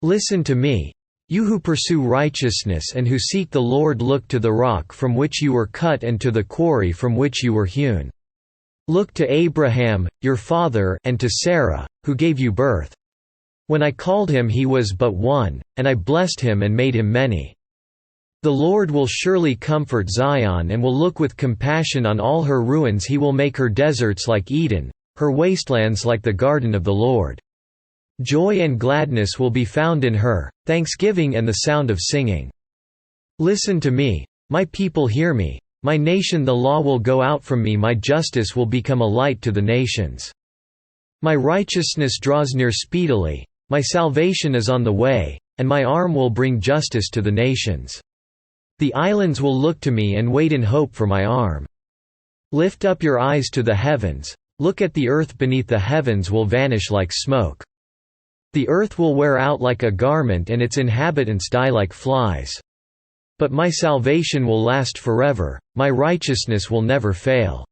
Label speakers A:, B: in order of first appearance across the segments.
A: Listen to me, you who pursue righteousness and who seek the Lord. Look to the rock from which you were cut and to the quarry from which you were hewn. Look to Abraham, your father, and to Sarah, who gave you birth. When I called him he was but one, and I blessed him and made him many. The Lord will surely comfort Zion and will look with compassion on all her ruins. He will make her deserts like Eden, her wastelands like the garden of the Lord. Joy and gladness will be found in her, thanksgiving and the sound of singing. Listen to me, my people, hear me, my nation. The law will go out from me, my justice will become a light to the nations. My righteousness draws near speedily, my salvation is on the way, and my arm will bring justice to the nations. The islands will look to me and wait in hope for my arm. Lift up your eyes to the heavens, look at the earth. Beneath the heavens will vanish like smoke. The earth will wear out like a garment and its inhabitants die like flies. But my salvation will last forever, my righteousness will never fail.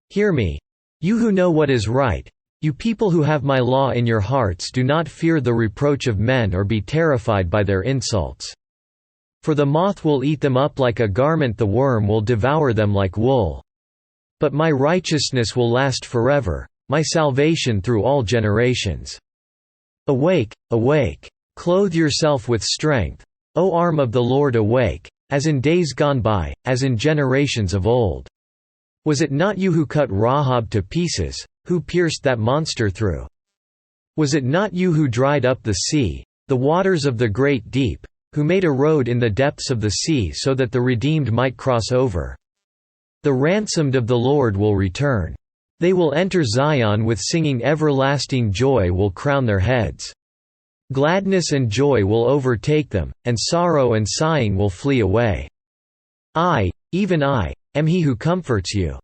A: Hear me, you who know what is right, you people who have my law in your hearts. Do not fear the reproach of men or be terrified by their insults. For the moth will eat them up like a garment, the worm will devour them like wool. But my righteousness will last forever, my salvation through all generations. Awake, awake, clothe yourself with strength, O arm of the Lord. Awake, as in days gone by, as in generations of old. Was it not you who cut Rahab to pieces, who pierced that monster through? Was it not you who dried up the sea, the waters of the great deep, who made a road in the depths of the sea so that the redeemed might cross over? The ransomed of the Lord will return. They will enter Zion with singing. Everlasting joy will crown their heads. Gladness and joy will overtake them, and sorrow and sighing will flee away. I, even I, am he who comforts you.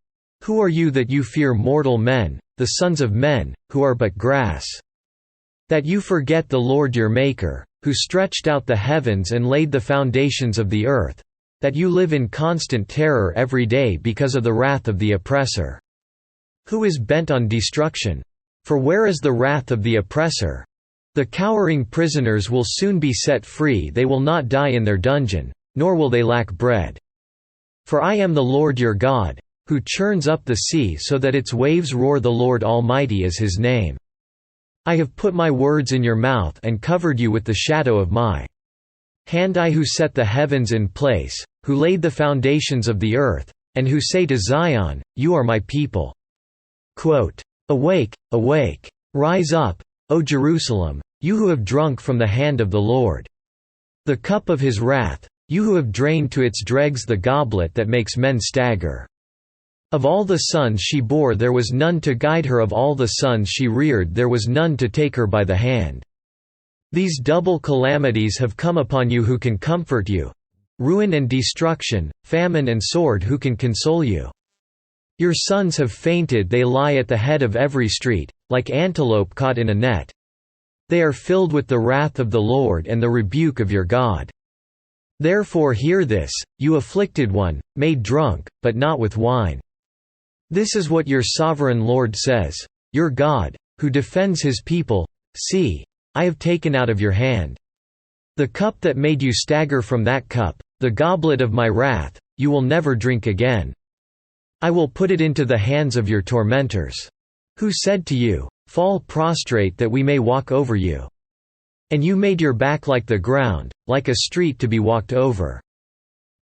A: Who are you that you fear mortal men, the sons of men, who are but grass? That you forget the Lord your Maker, who stretched out the heavens and laid the foundations of the earth, that you live in constant terror every day because of the wrath of the oppressor. Who is bent on destruction? For where is the wrath of the oppressor? The cowering prisoners will soon be set free. They will not die in their dungeon, nor will they lack bread. For I am the Lord your God, who churns up the sea so that its waves roar. The Lord Almighty is his name. I have put my words in your mouth and covered you with the shadow of my hand. I who set the heavens in place, who laid the foundations of the earth, and who say to Zion, you are my people. Quote, awake, awake, rise up, O Jerusalem, you who have drunk from the hand of the Lord the cup of his wrath, you who have drained to its dregs the goblet that makes men stagger. Of all the sons she bore there was none to guide her. Of all the sons she reared there was none to take her by the hand. These double calamities have come upon you. Who can comfort you? Ruin and destruction, famine and sword. Who can console you? Your sons have fainted. They lie at the head of every street, like antelope caught in a net. They are filled with the wrath of the Lord and the rebuke of your God. Therefore hear this, you afflicted one, made drunk, but not with wine. This is what your sovereign Lord says, your God, who defends his people. See, I have taken out of your hand the cup that made you stagger. From that cup, the goblet of my wrath, you will never drink again. I will put it into the hands of your tormentors. Who said to you, fall prostrate that we may walk over you. And you made your back like the ground, like a street to be walked over.